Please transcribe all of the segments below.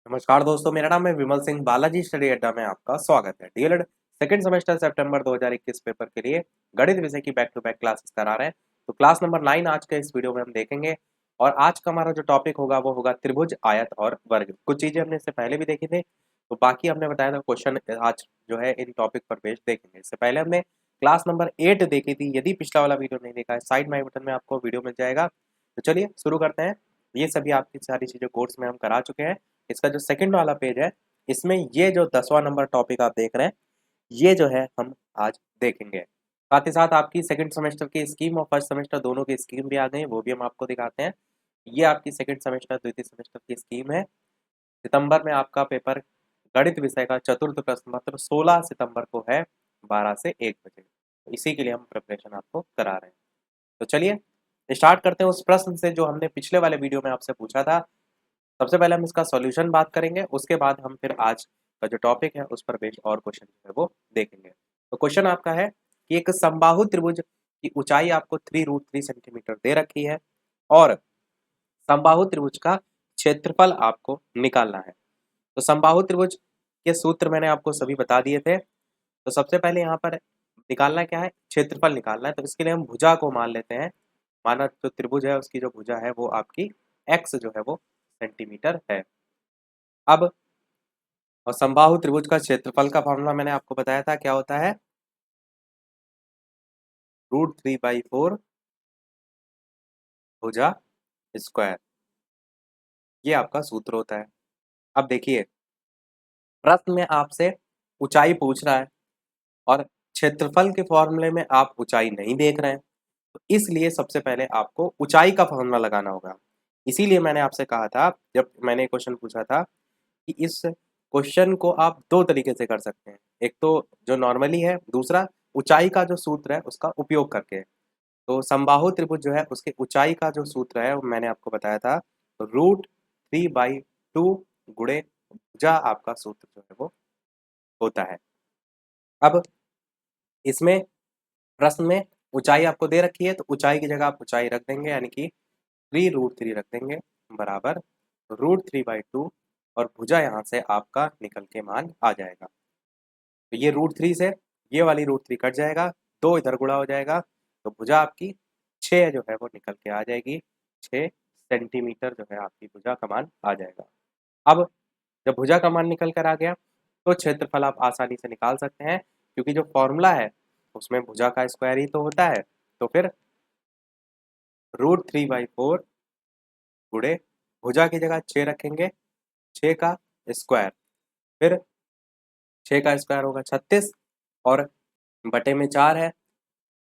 नमस्कार दोस्तों, मेरा नाम है विमल सिंह। बालाजी स्टडी अड्डा में आपका स्वागत है। डीएलएड सेकंड सेमेस्टर सितंबर 2021 पेपर के लिए गणित विषय की बैक टू बैक क्लासेस करा रहे हैं। तो क्लास नंबर 9 आज के इस वीडियो में हम देखेंगे। और आज का हमारा जो टॉपिक होगा वो होगा त्रिभुज, आयत और वर्ग। कुछ चीजें हमने इससे पहले भी देखी थी, तो बाकी हमने बताया था क्वेश्चन आज जो है इन टॉपिक पर बेस्ड देखेंगे। इससे पहले हमने क्लास नंबर 8 देखी थी। यदि पिछला वाला वीडियो नहीं देखा है, साइड में आई बटन में आपको वीडियो मिल जाएगा। तो चलिए शुरू करते हैं। ये सभी आपकी सारी चीजें कोर्स में हम करा चुके हैं। इसका जो सेकंड वाला पेज है, इसमें ये जो 10वां नंबर टॉपिक आप देख रहे हैं, ये जो है हम आज देखेंगे। साथ ही साथ आपकी सेकंड सेमेस्टर की स्कीम और फर्स्ट सेमेस्टर दोनों की स्कीम भी आ गई, वो भी हम आपको दिखाते हैं। ये आपकी सेकंड सेमेस्टर द्वितीय सेमेस्टर की स्कीम है। सितंबर में आपका पेपर गणित विषय का चतुर्थ प्रश्न पत्र 16 सितंबर को है, 12 से 1 बजे। तो इसी के लिए हम प्रिपरेशन आपको करा रहे हैं। तो चलिए स्टार्ट करते हैं उस प्रश्न से जो हमने पिछले वाले वीडियो में आपसे पूछा था। सबसे पहले हम इसका सॉल्यूशन बात करेंगे, उसके बाद हम फिर आज का जो टॉपिक है उस पर बेस्ड और क्वेश्चन जो है वो देखेंगे। तो क्वेश्चन आपका है कि एक समबाहु त्रिभुज की ऊंचाई आपको 3√3 सेंटीमीटर दे रखी है और समबाहु त्रिभुज का क्षेत्रफल आपको निकालना है। तो समबाहु त्रिभुज के सूत्र मैंने आपको सभी बता दिए थे। तो सबसे पहले यहाँ पर निकालना क्या है, क्षेत्रफल निकालना है। तो इसके लिए हम भुजा को मान लेते हैं। माना जो त्रिभुज है उसकी जो भुजा है वो आपकी एक्स जो है वो सेंटीमीटर है। अब और समबाहु त्रिभुज का क्षेत्रफल का फॉर्मूला मैंने आपको बताया था, क्या होता है, √3/4 भुजा स्क्वायर। ये आपका सूत्र होता है। अब देखिए, प्रश्न में आपसे ऊंचाई पूछ रहा है और क्षेत्रफल के फॉर्मूले में आप ऊंचाई नहीं देख रहे हैं, तो इसलिए सबसे पहले आपको ऊंचाई का फॉर्मूला लगाना होगा। इसीलिए मैंने आपसे कहा था, जब मैंने क्वेश्चन पूछा था, कि इस क्वेश्चन को आप दो तरीके से कर सकते हैं। एक तो जो नॉर्मली है, दूसरा ऊंचाई का जो सूत्र है उसका उपयोग करके। तो समबाहु त्रिभुज जो है उसके ऊंचाई का जो सूत्र है वो मैंने आपको बताया था, √3/2 गुणे भुजा आपका सूत्र जो है वो होता है। अब इसमें प्रश्न में ऊंचाई आपको दे रखी है, तो ऊंचाई की जगह आप ऊंचाई रख देंगे, यानी कि 3√3 रख देंगे बराबर √3/2, और भुजा यहाँ से आपका निकल के मान आ जाएगा। तो ये √3 से ये वाली √3 कट जाएगा, 2 इधर गुणा हो जाएगा, तो भुजा आपकी 6 जो है वो निकल के आ जाएगी। 6 सेंटीमीटर जो है आपकी भुजा का मान आ जाएगा। अब जब भुजा का मान निकल कर आ गया, तो क्षेत्रफल आप आसानी से निकाल सकते हैं, क्योंकि जो फॉर्मूला है उसमें भुजा का स्क्वायर ही तो होता है। तो फिर √3/4 गुणे भुजा की जगह 6 रखेंगे, 6 का स्क्वायर, फिर 6 का स्क्वायर होगा 36, और बटे में 4 है।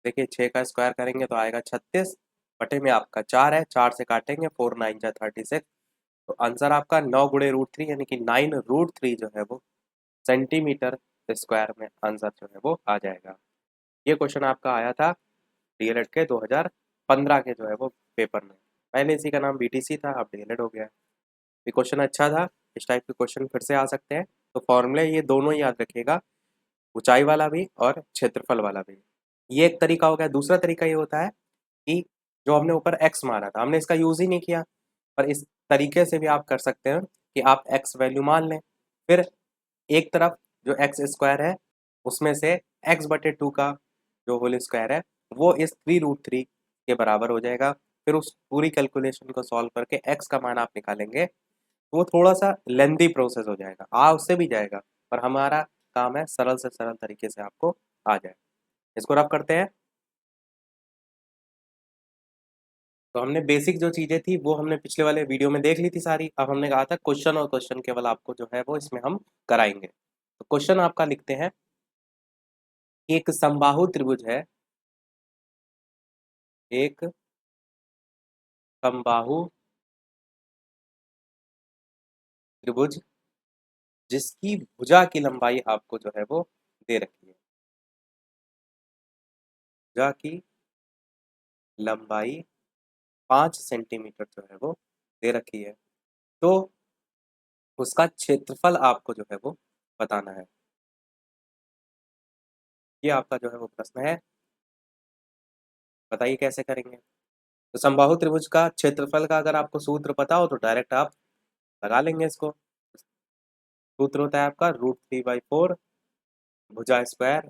देखिए 6 का स्क्वायर करेंगे तो आएगा 36, बटे में आपका 4 है, 4 से काटेंगे, 4 9 जा 36। तो आंसर आपका 9 गुणे √3 यानी कि 9√3 जो है वो सेंटीमीटर स्क्वायर में आंसर जो है वो आ जाएगा। ये क्वेश्चन आपका आया था डीएलएड के 2015 के जो है वो पेपर में। पहले इसी का नाम बीटीसी था, अब डीएलएड हो गया है। ये क्वेश्चन अच्छा था। इस टाइप के क्वेश्चन फिर से आ सकते हैं। तो फॉर्मूले ये दोनों याद रखिएगा, ऊंचाई वाला भी और क्षेत्रफल वाला भी। ये एक तरीका हो गया। दूसरा तरीका ये होता है कि जो हमने ऊपर एक्स मारा था, हमने इसका यूज ही नहीं किया, पर इस तरीके से भी आप कर सकते हैं कि आप एक्स वैल्यू मान लें, फिर एक तरफ जो एक्स स्क्वायर है उसमें से x/2 का जो होल स्क्वायर है वो इस 3√3 के बराबर हो जाएगा। फिर उस पूरी कैलकुलेशन को सॉल्व करके x का मान आप निकालेंगे, तो वो थोड़ा सा लेंदी प्रोसेस हो जाएगा, उससे भी जाएगा, पर हमारा काम है सरल से सरल तरीके से आपको आ जाए। इसको रफ करते हैं। तो हमने बेसिक जो चीजें थी वो हमने पिछले वाले वीडियो में देख ली थी सारी। अब हमने कहा था क्वेश्चन और क्वेश्चन केवल आपको जो है वो इसमें हम कराएंगे। तो क्वेश्चन आपका लिखते हैं, एक समबाहु त्रिभुज है, एक समबाहु त्रिभुज जिसकी भुजा की लंबाई आपको जो है वो दे रखी है। भुजा की लंबाई 5 सेंटीमीटर जो है वो दे रखी है, तो उसका क्षेत्रफल आपको जो है वो बताना है। ये आपका जो है वो प्रश्न है। बताइए कैसे करेंगे। तो समबाहु त्रिभुज का क्षेत्रफल का अगर आपको सूत्र पता हो तो डायरेक्ट आप लगा लेंगे इसको। सूत्र होता है आपका √3/4 भुजा स्क्वायर।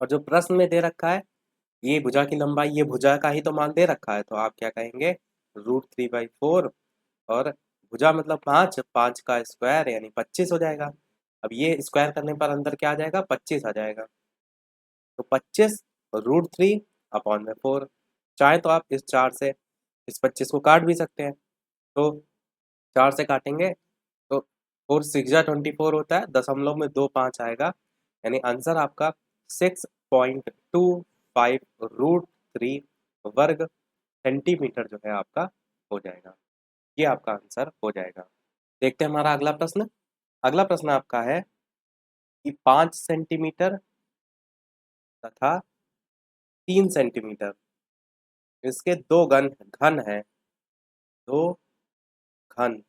और जो प्रश्न में दे रखा है ये भुजा की लंबाई, ये भुजा का ही तो मान दे रखा है, तो आप क्या कहेंगे √3/4 और भुजा मतलब 5, 5 का स्क्वायर यानी 25 हो जाएगा। अब ये स्क्वायर करने पर अंदर क्या आ जाएगा, 25 आ जाएगा। तो 25 √3/4। चाहे तो आप इस 4 से इस 25 को काट भी सकते हैं। तो 4 से काटेंगे तो 4 6 24 होता है, दशमलव में 2 5 आएगा, यानी आंसर आपका 6.25 √3 वर्ग सेंटीमीटर जो है आपका हो जाएगा। ये आपका आंसर हो जाएगा। देखते हैं हमारा अगला प्रश्न। अगला प्रश्न आपका है कि 5 सेंटीमीटर तथा 3 सेंटीमीटर इसके दो घन घन है, दो घन,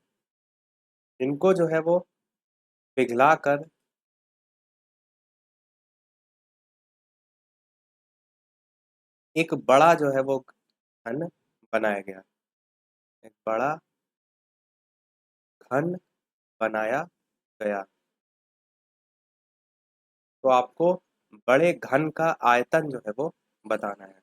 इनको जो है वो पिघला कर एक बड़ा जो है वो घन बनाया गया। एक बड़ा घन बनाया गया। तो आपको बड़े घन का आयतन जो है वो बताना है।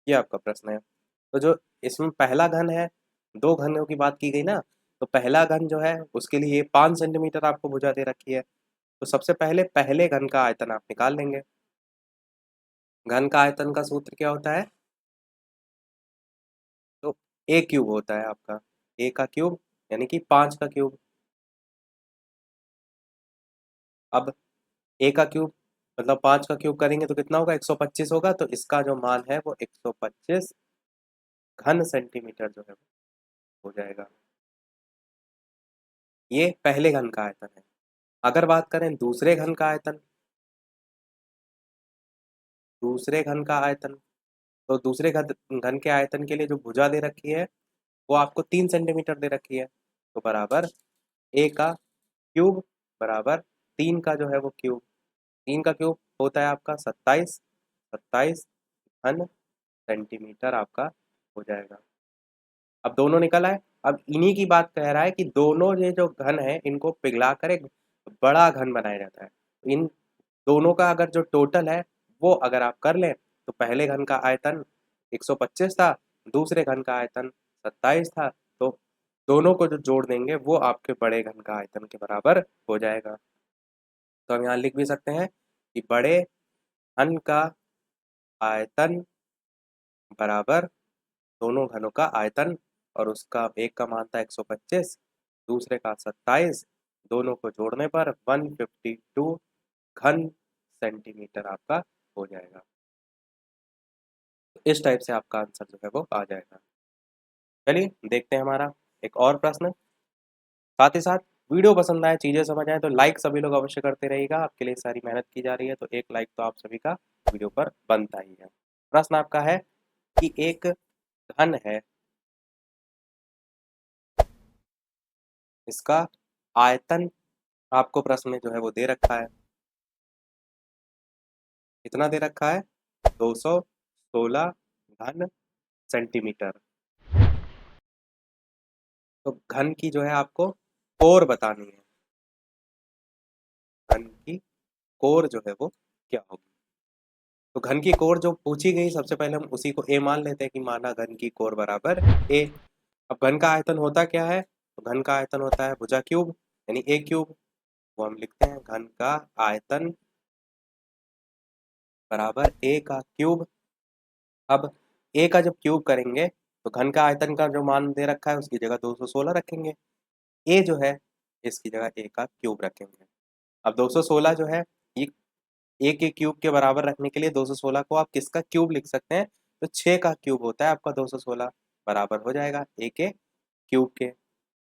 ये आपका प्रश्न है। तो जो इसमें पहला घन है, दो घनों की बात की गई ना, तो पहला घन जो है उसके लिए 5 सेंटीमीटर आपको भुजा दे रखी है। तो सबसे पहले पहले घन का आयतन आप निकाल लेंगे। घन का आयतन का सूत्र क्या होता है, तो ए क्यूब होता है आपका, ए का क्यूब यानी कि 5 का क्यूब। अब ए का क्यूब मतलब 5 का क्यूब करेंगे तो कितना होगा, 125 होगा। तो इसका जो मान है वो 125 घन सेंटीमीटर जो है हो जाएगा। ये पहले घन का आयतन है। अगर बात करें दूसरे घन का आयतन, दूसरे घन का आयतन, तो दूसरे घन घन के आयतन के लिए जो भुजा दे रखी है वो आपको 3 सेंटीमीटर दे रखी है। तो बराबर ए का क्यूब बराबर 3 का जो है वो क्यूब। 3 का क्यूब होता है आपका 27, 27 घन सेंटीमीटर आपका हो जाएगा। अब दोनों निकल आए। अब इन्हीं की बात कह रहा है कि दोनों ये जो घन है इनको पिघला कर एक बड़ा घन बनाया जाता है। इन दोनों का अगर जो टोटल है वो अगर आप कर लें तो पहले घन का आयतन 125 था, दूसरे घन का आयतन 27 था। तो दोनों को जो जोड़ देंगे वो आपके बड़े घन का आयतन के बराबर हो जाएगा। तो हम यहाँ लिख भी सकते हैं कि बड़े घन का आयतन बराबर दोनों घनों का आयतन, और उसका एक का मान था 125, दूसरे का 27, दोनों को जोड़ने पर 152 घन सेंटीमीटर आपका हो जाएगा। इस टाइप से आपका आंसर जो है वो आ जाएगा। चलिए देखते हैं हमारा एक और प्रश्न। साथ ही साथ वीडियो पसंद आए, चीज़ें समझ आए तो लाइक सभी लोग अवश्य करते रहिएगा। आपके लिए सारी मेहनत की जा रही है, तो एक लाइक तो आप सभी का वीडियो पर बनता ही है। प्रश्न आपका है कि एक घन है, इसका आयतन आपको प्रश्न में जो है वो दे रखा है। कितना दे रखा है, 216 घन सेंटीमीटर। तो घन की जो है आपको कोर बतानी है। घन की कोर जो है वो क्या होगी। तो घन की कोर जो पूछी गई, सबसे पहले हम उसी को ए मान लेते हैं कि माना घन की कोर बराबर ए। अब घन का आयतन होता क्या है, तो घन का आयतन होता है भुजा क्यूब यानी ए क्यूब। वो हम लिखते हैं घन का आयतन बराबर ए का क्यूब। अब ए का जब क्यूब करेंगे तो घन का आयतन का जो मान दे रखा है उसकी जगह 216 रखेंगे। ए जो है इसकी जगह ए का क्यूब रखेंगे। अब 216 जो है ये ए के क्यूब के बराबर रखने के लिए 216 को आप किसका क्यूब लिख सकते हैं, तो 6 का क्यूब होता है आपका 216, बराबर हो जाएगा ए के क्यूब के।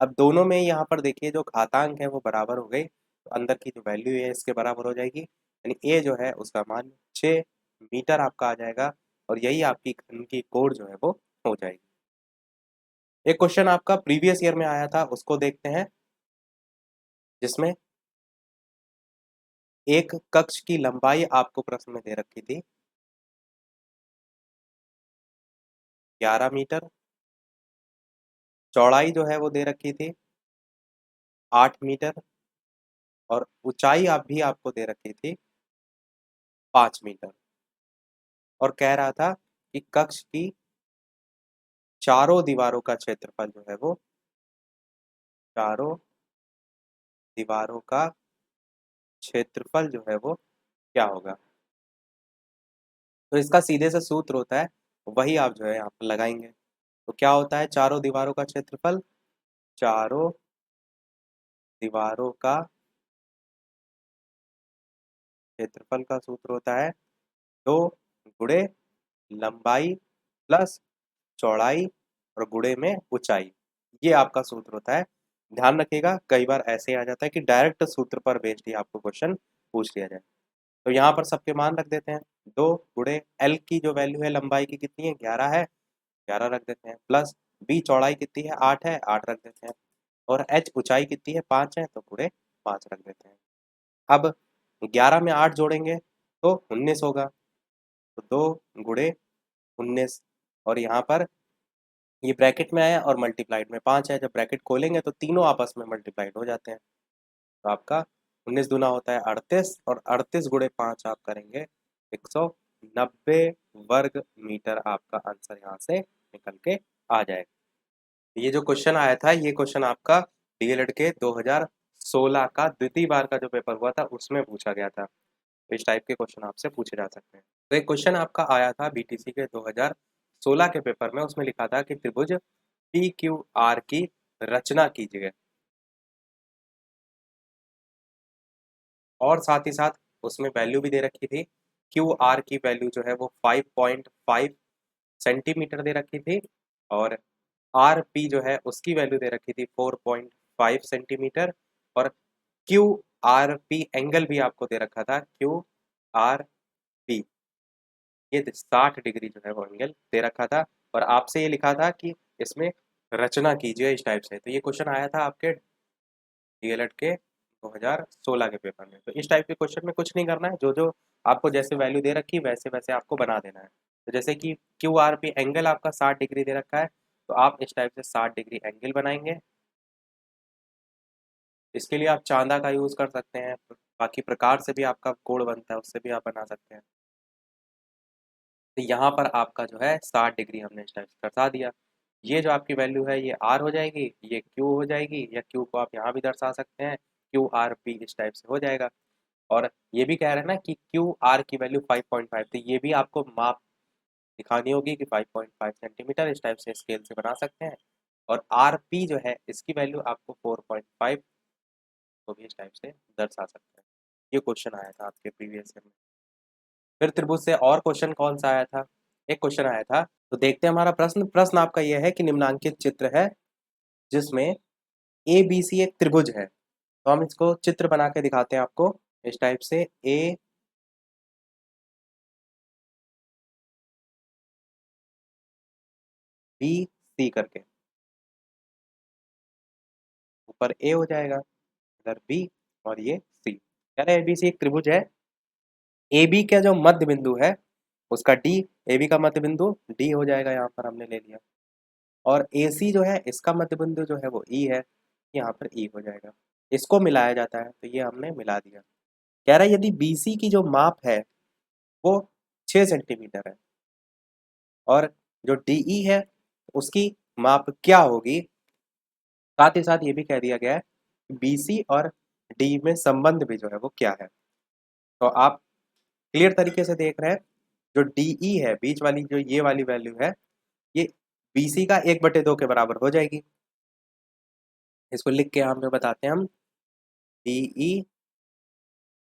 अब दोनों में यहाँ पर देखिए जो घातांक है वो बराबर हो गई, तो अंदर की जो वैल्यू है इसके बराबर हो जाएगी, यानी ए जो है उसका मान 6 मीटर आपका आ जाएगा। और यही आपकी घन की कोण जो है वो हो जाएगी। एक क्वेश्चन आपका प्रीवियस ईयर में आया था उसको देखते हैं, जिसमें एक कक्ष की लंबाई आपको प्रश्न में दे रखी थी 11 मीटर, चौड़ाई जो है वो दे रखी थी 8 मीटर और ऊंचाई आप भी आपको दे रखी थी 5 मीटर और कह रहा था कि कक्ष की चारों दीवारों का क्षेत्रफल जो है वो चारों दीवारों का क्षेत्रफल जो है वो क्या होगा। तो इसका सीधे से सूत्र होता है, वही आप जो है यहाँ पर लगाएंगे। तो क्या होता है चारों दीवारों का क्षेत्रफल? चारों दीवारों का क्षेत्रफल का सूत्र होता है 2 गुणे लंबाई प्लस चौड़ाई और गुणे में ऊंचाई। ये आपका सूत्र होता है। ध्यान रखिएगा कई बार ऐसे आ जाता है कि डायरेक्ट सूत्र पर बेस्ड ही आपको क्वेश्चन पूछ लिया जाए। तो यहाँ पर सबके मान रख देते हैं। 2 गुणे एल की जो वैल्यू है लंबाई की कितनी है? 11 है, 11 रख देते हैं, प्लस बी चौड़ाई कितनी है? 8 है, 8 रख देते हैं, और एच ऊंचाई कितनी है? 5 है, तो गुणे 5 रख देते हैं। अब 11 में 8 जोड़ेंगे तो 19 होगा, तो 2 गुणे 19, और यहाँ पर ये ब्रैकेट में आया और मल्टीप्लाइड में 5 है। जब ब्रैकेट खोलेंगे तो तीनों आपस में मल्टीप्लाइड हो जाते हैं, तो आपका 19 दूना होता है 38, और 38 गुणे 5 आप करेंगे 190 वर्ग मीटर। आपका आंसर यहाँ से निकल के आ जाएगा। ये जो क्वेश्चन आया था ये क्वेश्चन आपका डीएलएड के 2016 का द्वितीय बार का जो पेपर हुआ था उसमें पूछा गया था। इस टाइप के क्वेश्चन आपसे पूछे जा सकते हैं। तो एक क्वेश्चन आपका आया था बीटीसी के 2016 के पेपर में, उसमें लिखा था कि त्रिभुज पी क्यू आर की रचना कीजिए, और साथ ही साथ उसमें वैल्यू भी दे रखी थी। क्यू आर की वैल्यू जो है वो 5.5 सेंटीमीटर दे रखी थी, और आर पी जो है उसकी वैल्यू दे रखी थी 4.5 सेंटीमीटर, और क्यू आर पी एंगल भी आपको दे रखा था क्यू आर पी, ये 60 डिग्री जो है वो एंगल दे रखा था, और आपसे ये लिखा था कि इसमें रचना कीजिए इस टाइप से। तो ये क्वेश्चन आया था आपके डीएलएड के 2016 के पेपर में। तो इस टाइप के क्वेश्चन में कुछ नहीं करना है, जो जो आपको जैसे वैल्यू दे रखी वैसे वैसे आपको बना देना है। तो जैसे कि क्यू आर पी एंगल आपका 60 डिग्री दे रखा है, तो आप इस टाइप से 60 डिग्री एंगल बनाएंगे। इसके लिए आप चांदा का यूज़ कर सकते हैं, बाकी प्रकार से भी आपका कोण बनता है उससे भी आप बना सकते हैं। तो यहाँ पर आपका जो है 60 डिग्री हमने इस टाइप से दर्शा दिया। ये जो आपकी वैल्यू है ये आर हो जाएगी, ये क्यू हो जाएगी, या क्यू को आप यहाँ भी दर्शा सकते हैं, क्यू आर पी इस टाइप से हो जाएगा। और ये भी कह रहे हैं ना कि क्यू आर की वैल्यू 5.5, तो ये भी आपको माप दिखानी होगी कि 5.5 सेंटीमीटर, इस टाइप से स्केल से बना सकते हैं। और आर पी जो है इसकी वैल्यू आपको 4.5 को भी इस टाइप से दर्शा सकते हैं। ये क्वेश्चन आया था आपके प्रीवियस ईयर में। फिर त्रिभुज से और क्वेश्चन कौन सा आया था? एक क्वेश्चन आया था, तो देखते हैं हमारा प्रश्न। प्रश्न आपका यह है कि निम्नांकित चित्र है जिसमें ए बी सी एक त्रिभुज है। तो हम इसको चित्र बना के दिखाते हैं आपको इस टाइप से, ए बी सी करके, ऊपर ए हो जाएगा, इधर बी, और ये सी। कह रहे ए बी सी एक त्रिभुज है। ए बी का जो मध्य बिंदु है उसका डी, ए बी का मध्य बिंदु डी हो जाएगा, यहाँ पर हमने ले लिया। और ए सी जो है इसका मध्य बिंदु जो है वो ई है, यहाँ पर ई हो जाएगा। इसको मिलाया जाता है, तो ये हमने मिला दिया। कह रहा है यदि बी सी की जो माप है वो 6 सेंटीमीटर है, और जो डी ई है उसकी माप क्या होगी। साथ ही साथ ये भी कह दिया गया है कि बी सी और डी में संबंध भी जो है वो क्या है। तो आप क्लियर तरीके से देख रहे हैं, जो डी ई है बीच वाली जो ये वाली वैल्यू है, ये बी सी का 1/2 के बराबर हो जाएगी। इसको लिख के यहाँ पे बताते हैं हम, डी ई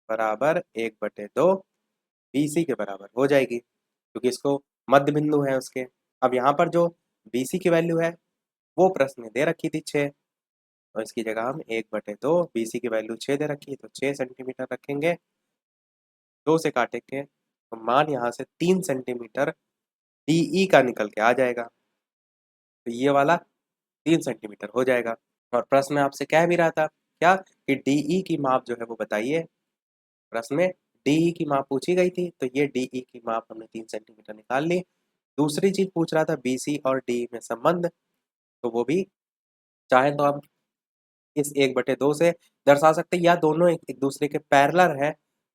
बराबर 1/2 बी सी के बराबर हो जाएगी, क्योंकि इसको मध्य बिंदु है उसके। अब यहाँ पर जो बी सी की वैल्यू है वो प्रश्न में दे रखी थी 6, और इसकी जगह हम 1/2, बी सी की वैल्यू 6 दे रखी है तो 6 सेंटीमीटर रखेंगे, 2 से काटेंगे तो मान यहाँ से 3 सेंटीमीटर डी ई का निकल के आ जाएगा। तो ये वाला 3 सेंटीमीटर हो जाएगा। और प्रश्न में आपसे कह भी रहा था क्या कि डी ई की माप जो है वो बताइए। प्रश्न में डी ई की माप पूछी गई थी, तो ये डी ई की माप हमने 3 सेंटीमीटर निकाल ली। दूसरी चीज पूछ रहा था बी सी और डी में संबंध, तो वो भी चाहे तो आप इस 1/2 से दर्शा सकते हैं, या दोनों एक दूसरे के पैरेलल है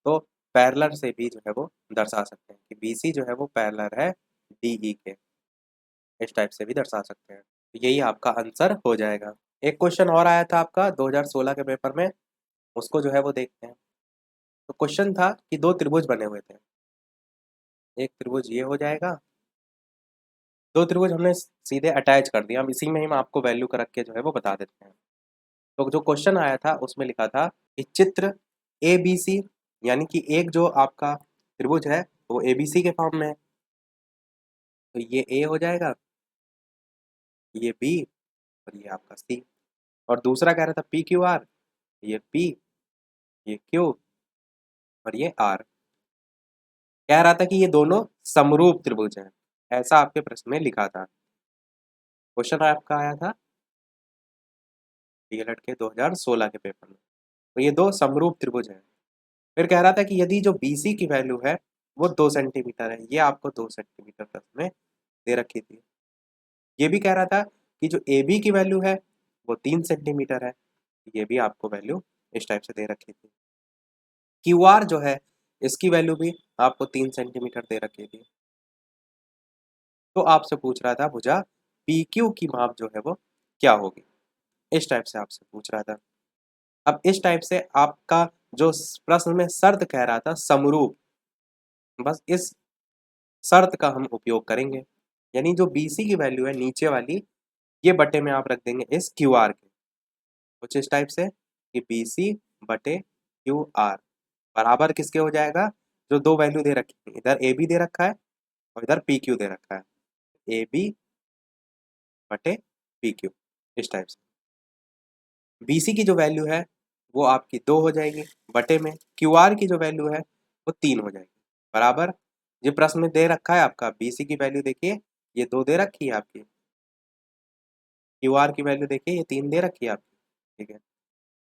तो पैरेलल से भी जो है वो दर्शा सकते हैं कि BC जो है वो पैरेलल है DE के। इस टाइप से भी दर्शा सकते हैं। तो यही आपका आंसर हो जाएगा। एक क्वेश्चन और आया था आपका 2016 के पेपर में, उसको जो है वो देखते हैं। तो क्वेश्चन था कि दो त्रिभुज बने हुए थे। एक त्रिभुज ये हो जाएगा, दो त्रिभुज हमने सीधे अटैच कर दिया, हम इसी में ही हम आपको वैल्यू का रख के जो है वो बता देते हैं। तो जो क्वेश्चन आया था उसमें लिखा था कि चित्र ABC, यानी कि एक जो आपका त्रिभुज है वो ABC के फॉर्म में है, तो ये A हो जाएगा, ये B और ये आपका C। और दूसरा कह रहा था PQR, ये P, ये Q और ये R। कह रहा था कि ये दोनों समरूप त्रिभुज हैं, ऐसा आपके प्रश्न में लिखा था। क्वेश्चन आपका आया था डीएलएड के 2016 के पेपर में। तो ये दो समरूप त्रिभुज हैं। फिर कह रहा था कि यदि जो BC की वैल्यू है वो 2 सेंटीमीटर है, ये आपको 2 सेंटीमीटर प्रश्न में दे रखी थी। ये भी कह रहा था कि जो AB की वैल्यू है वो 3 सेंटीमीटर है, ये भी आपको वैल्यू इस टाइप से दे रखी थी। QR जो है इसकी वैल्यू भी आपको 3 सेंटीमीटर दे रखी थी। तो आपसे पूछ रहा था भुजा PQ की माप जो है वो क्या होगी, इस टाइप से आपसे पूछ रहा था। अब इस टाइप से आपका जो प्रश्न में शर्त कह रहा था समरूप, बस इस शर्त का हम उपयोग करेंगे। यानी जो BC की वैल्यू है नीचे वाली, ये बटे में आप रख देंगे इस QR के, कुछ इस टाइप से कि BC बटे QR बराबर किसके हो जाएगा, जो दो वैल्यू दे रखी है, इधर AB दे रखा है और इधर PQ दे रखा है, AB बटे PQ, इस टाइप से। BC की जो वैल्यू है वो आपकी 2 हो जाएगी, बटे में QR की जो वैल्यू है वो 3 हो जाएगी, बराबर ये प्रश्न में दे रखा है आपका BC की वैल्यू देखिए ये 2 दे रखी है आपकी, QR की वैल्यू देखिए ये 3 दे रखी है आपकी, ठीक है।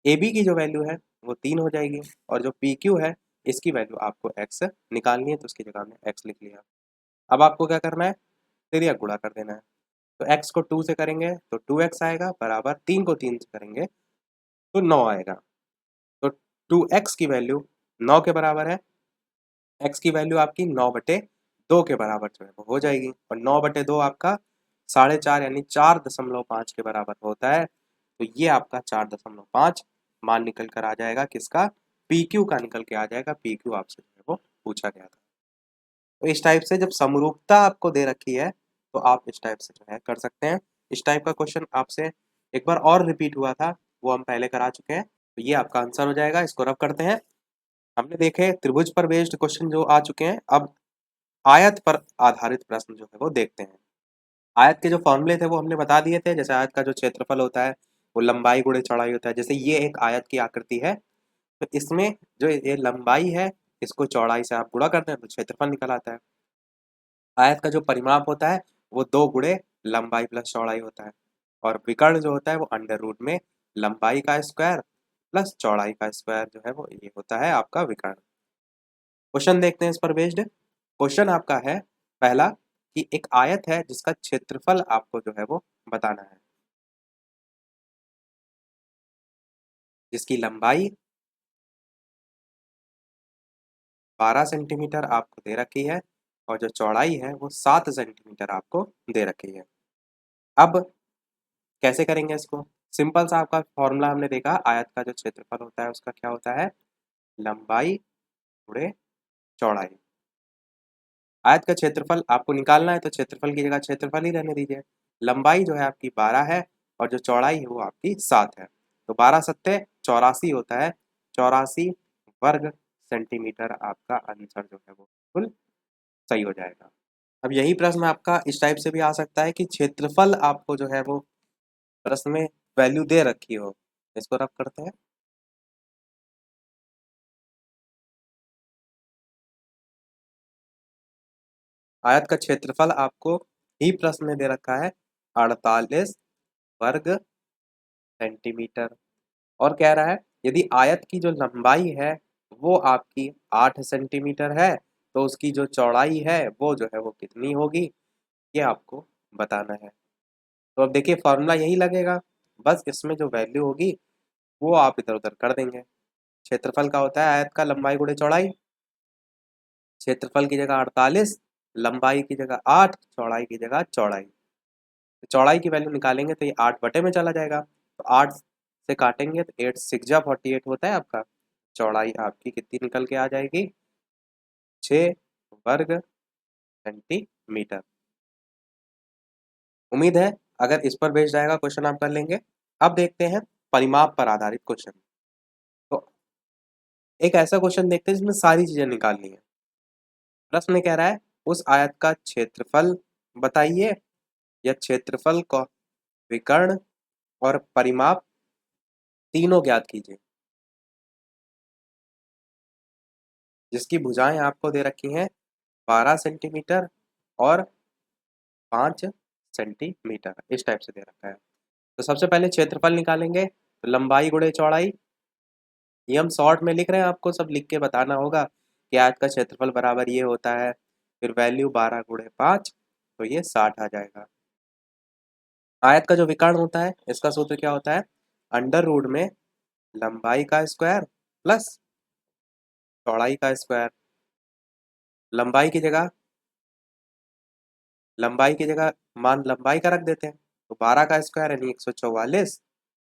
AB की जो वैल्यू है वो 3 हो जाएगी, और जो PQ है इसकी वैल्यू आपको x निकालनी है, तो उसकी जगह हमने x लिख लिया। अब आपको क्या करना है, तिर्यक गुणा कर देना है। तो x को 2 से करेंगे तो 2x आएगा, बराबर 3 को 3 से करेंगे तो 9 आएगा। तो 2x की वैल्यू 9 के बराबर है, x की वैल्यू आपकी 9/2 के बराबर जो है वो हो जाएगी, और 9/2 आपका 4.5 यानी 4.5 के बराबर होता है। तो ये आपका 4.5 मान निकल कर आ जाएगा, किसका, PQ का निकल के आ जाएगा। PQ आपसे जो है वो पूछा गया था। तो इस टाइप से जब समरूपता आपको दे रखी है तो आप इस टाइप से जो है कर सकते हैं। इस टाइप का क्वेश्चन आपसे एक बार और रिपीट हुआ था, वो हम पहले करा चुके हैं, तो ये आपका आंसर हो जाएगा। इसको रब करते हैं। हमने देखे त्रिभुज पर बेस्ड क्वेश्चन जो आ चुके हैं, अब आयत पर आधारित प्रश्न जो है वो देखते हैं। आयत के जो फॉर्मूले थे वो हमने बता दिए थे, जैसे आयत का जो क्षेत्रफल होता है वो लंबाई गुणे चौड़ाई होता है। जैसे ये एक आयत की आकृति है, तो इसमें जो ये लंबाई है इसको चौड़ाई से आप गुणा करते हैं तो क्षेत्रफल निकल आता है। आयत का जो परिमाप होता है वो 2 गुणे लंबाई प्लस चौड़ाई होता है, और विकर्ण जो होता है वो अंडर रूट में लंबाई का स्क्वायर प्लस चौड़ाई का स्क्वायर जो है वो ये होता है आपका विकर्ण। क्वेश्चन देखते हैं इस पर बेस्ड। क्वेश्चन आपका है पहला कि एक आयत है जिसका क्षेत्रफल आपको जो है वो बताना है, जिसकी लंबाई 12 सेंटीमीटर आपको दे रखी है और जो चौड़ाई है वो 7 सेंटीमीटर आपको दे रखी है। अब कैसे करेंगे इसको, सिंपल सा आपका फॉर्मूला हमने देखा, आयत का जो क्षेत्रफल होता है उसका क्या होता है, लंबाई गुणे चौड़ाई। आयत का क्षेत्रफल आपको निकालना है तो क्षेत्रफल की जगह क्षेत्रफल ही रहने दीजिए। लंबाई जो है आपकी 12 है और जो चौड़ाई है वो आपकी 7 है, तो 12 सत्ते 84 होता है, 84 वर्ग सेंटीमीटर आपका आंसर जो है वो बिल्कुल सही हो जाएगा। अब यही प्रश्न आपका इस टाइप से भी आ सकता है कि क्षेत्रफल आपको जो है वो प्रश्न में वैल्यू दे रखी हो, इसको रब करते हैं। आयत का क्षेत्रफल आपको ही प्रश्न में दे रखा है 48 वर्ग सेंटीमीटर, और कह रहा है यदि आयत की जो लंबाई है वो आपकी 8 सेंटीमीटर है तो उसकी जो चौड़ाई है वो जो है वो कितनी होगी, ये आपको बताना है। तो अब देखिए फॉर्मूला यही लगेगा, बस इसमें जो वैल्यू होगी वो आप इधर उधर कर देंगे। क्षेत्रफल का होता है आयत का लंबाई गुणे चौड़ाई। क्षेत्रफल की जगह 48, लंबाई की जगह 8, चौड़ाई की जगह चौड़ाई। तो चौड़ाई की वैल्यू निकालेंगे तो ये 8 बटे में चला जाएगा, तो 8 से काटेंगे तो 8 6 जा 48 होता है आपका। चौड़ाई आपकी कितनी निकल के आ जाएगी, 6 वर्ग सेंटीमीटर। उम्मीद है अगर इस पर बेस्ड जाएगा क्वेश्चन आप कर लेंगे। अब देखते हैं परिमाप पर आधारित क्वेश्चन। तो एक ऐसा क्वेश्चन देखते हैं जिसमें सारी चीजें निकालनी है। प्रश्न कह रहा है उस आयत का क्षेत्रफल बताइए या क्षेत्रफल का विकर्ण और परिमाप तीनों ज्ञात कीजिए, जिसकी भुजाएं आपको दे रखी हैं 12 सेंटीमीटर और 5 सेंटीमीटर, इस टाइप से दे रखा है। तो सबसे पहले क्षेत्रफल निकालेंगे, तो लंबाई गुणे चौड़ाई। ये हम शॉर्ट में लिख रहे हैं, आपको सब लिख के बताना होगा कि आयत का क्षेत्रफल बराबर ये होता है, फिर वैल्यू 12 गुणे 5, तो ये 60 आ जाएगा। आयत का जो विकर्ण होता है इसका सूत्र क्या होता है, अंडर रूट में लंबाई का स्क्वायर प्लस चौड़ाई का स्क्वायर। लंबाई की जगह मान लंबाई का रख देते हैं, तो 12 का स्क्वायर यानी 144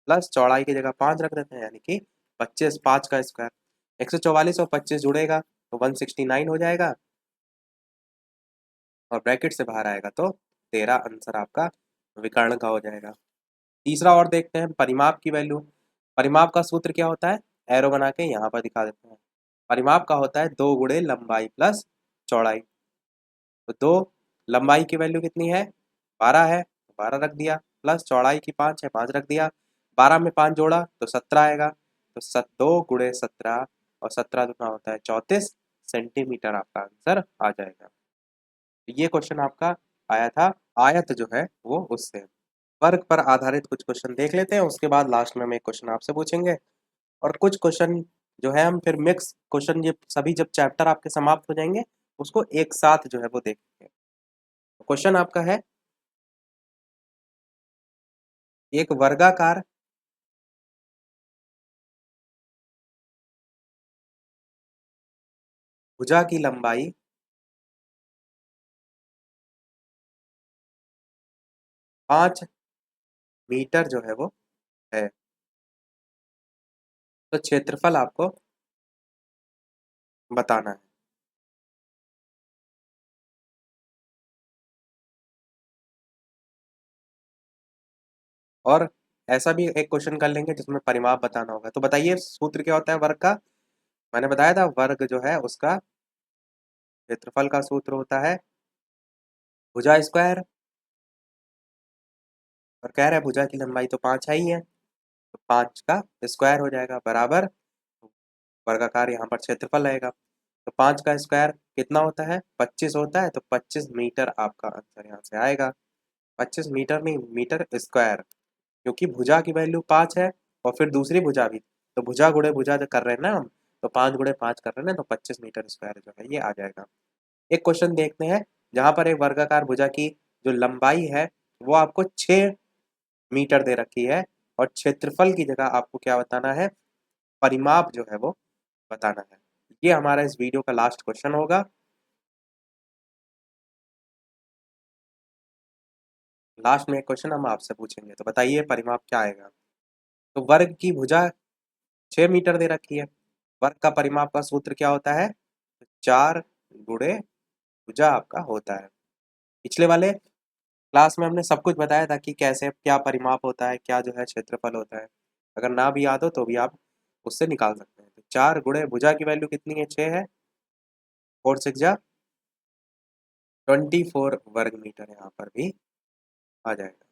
प्लस चौड़ाई की जगह 5 रख देते हैं यानी कि 25, 5 का स्क्वायर। 144 और 25 जुड़ेगा तो 169 हो जाएगा और ब्रैकेट से बाहर आएगा तो 13 आंसर आपका विकर्ण का हो जाएगा। तीसरा और देखते हैं परिमाप की वैल्यू। परिमाप का सूत्र क्या होता है, एरो बना के यहाँ पर दिखा देते हैं। परिमाप का होता है 2 गुणे लंबाई प्लस चौड़ाई। तो 2 लंबाई की वैल्यू कितनी है, 12 है, 12 रख दिया, प्लस चौड़ाई की 5 है, 5 रख दिया, 12 में 5 जोड़ा तो 17 आएगा, तो 2 गुणे 17 और 17 दुना होता है 34 सेंटीमीटर आपका आंसर आ जाएगा। तो ये क्वेश्चन आपका आया था, आयत जो है वो उससे। वर्ग पर आधारित कुछ क्वेश्चन देख लेते हैं, उसके बाद लास्ट में हम एक क्वेश्चन आपसे पूछेंगे और कुछ क्वेश्चन जो है हम फिर मिक्स क्वेश्चन, ये सभी जब चैप्टर आपके समाप्त हो जाएंगे उसको एक साथ जो है वो देखेंगे। क्वेश्चन आपका है, एक वर्गाकार भुजा की लंबाई 5 मीटर जो है वो है, तो क्षेत्रफल आपको बताना है। और ऐसा भी एक क्वेश्चन कर लेंगे जिसमें परिमाप बताना होगा। तो बताइए सूत्र क्या होता है वर्ग का, मैंने बताया था वर्ग जो है उसका क्षेत्रफल का सूत्र होता है भुजा स्क्वायर, और कह रहा है भुजा की लंबाई तो 5 है ही है, तो 5 का स्क्वायर हो जाएगा बराबर वर्गाकार यहाँ पर क्षेत्रफल रहेगा, तो 5 का स्क्वायर कितना होता है, 25 होता है, तो 25 मीटर आपका आंसर यहाँ से आएगा। 25 मीटर नहीं, मीटर स्क्वायर, क्योंकि भुजा की वैल्यू 5 है और फिर दूसरी भुजा भी, तो भुजा गुणे भुजा जो कर रहे हैं ना हम, तो 5 गुणे 5 कर रहे हैं ना, तो 25 मीटर स्क्वायर जो है ये आ जाएगा। एक क्वेश्चन देखते हैं जहां पर एक वर्गाकार भुजा की जो लंबाई है वो आपको 6 मीटर दे रखी है और क्षेत्रफल की जगह आपको क्या बताना है, परिमाप जो है वो बताना है। ये हमारा इस वीडियो का लास्ट क्वेश्चन होगा। लास्ट में एक क्वेश्चन हम आपसे पूछेंगे, तो बताइए परिमाप क्या आएगा। तो वर्ग की भुजा 6 मीटर दे रखी है, वर्ग का परिमाप का सूत्र क्या होता है, 4 गुणे भुजा आपका होता है। पिछले वाले क्लास में हमने सब कुछ बताया था कि कैसे क्या परिमाप होता है, क्या जो है क्षेत्रफल होता है। अगर ना भी याद हो तो भी आप उससे निकाल सकते हैं। तो 4 गुणे भुजा की वैल्यू कितनी है, 6 है, 4 6 जा 24 वर्ग मीटर यहाँ पर भी आ जाएगा।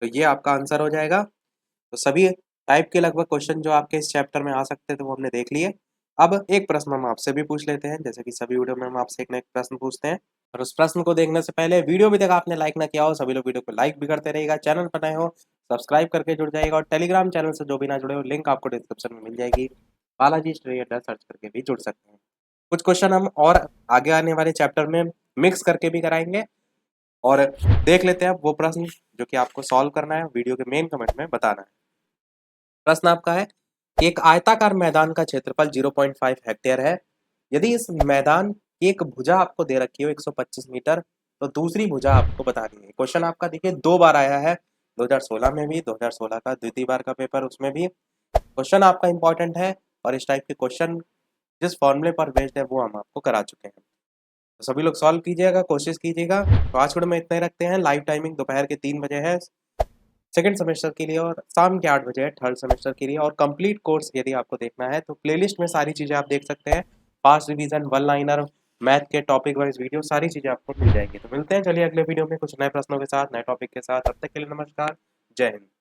तो ये आपका आंसर हो जाएगा। तो सभी टाइप के लगभग क्वेश्चन जो आपके इस चैप्टर में आ सकते थे वो हमने देख लिए। अब एक प्रश्न हम आपसे भी पूछ लेते हैं, जैसे कि सभी वीडियो में हम आपसे एक ना एक प्रश्न पूछते हैं, और उस प्रश्न को देखने से पहले वीडियो भी तक आपने लाइक ना किया हो, सभी लोग वीडियो को लाइक भी करते रहेगा, चैनल पर नए हो सब्सक्राइब करके जुड़ जाएगा, और टेलीग्राम चैनल से जो भी ना जुड़े हो लिंक आपको डिस्क्रिप्शन में मिल जाएगी, बालाजी स्टडी अड्डा सर्च करके भी जुड़ सकते हैं। कुछ क्वेश्चन हम और आगे आने वाले चैप्टर में मिक्स करके भी कराएंगे, और देख लेते हैं वो प्रश्न जो कि आपको सॉल्व करना है, वीडियो के मेन कमेंट में बताना है। प्रश्न आपका है कि एक आयताकार मैदान का क्षेत्रफल 0.5 हेक्टेयर है। यदि इस मैदान की एक भुजा आपको दे रखी हो 125 मीटर, तो दूसरी भुजा आपको बतानी है। क्वेश्चन आपका देखिए 2 बार आया है, 2016 में भी, 2016 का द्वितीय बार का पेपर उसमें भी। क्वेश्चन आपका इंपॉर्टेंट है और इस टाइप के क्वेश्चन जिस फॉर्मूले पर बेस्ड है वो हम आपको करा चुके हैं। तो सभी लोग सॉल्व कीजिएगा, कोशिश कीजिएगा। तो आज वीडियो में इतना ही रखते हैं। लाइव टाइमिंग दोपहर के 3 बजे है सेकंड सेमेस्टर के लिए और शाम के 8 बजे है थर्ड सेमेस्टर के लिए। और कंप्लीट कोर्स यदि आपको देखना है तो प्लेलिस्ट में सारी चीज़ें आप देख सकते हैं। Fast revision, one liner, math के टॉपिक वाइज वीडियो, सारी चीज़ें आपको मिल जाएंगी। तो मिलते हैं चलिए अगले वीडियो में कुछ नए प्रश्नों के साथ, नए टॉपिक के साथ। तब तक के लिए नमस्कार, जय हिंद।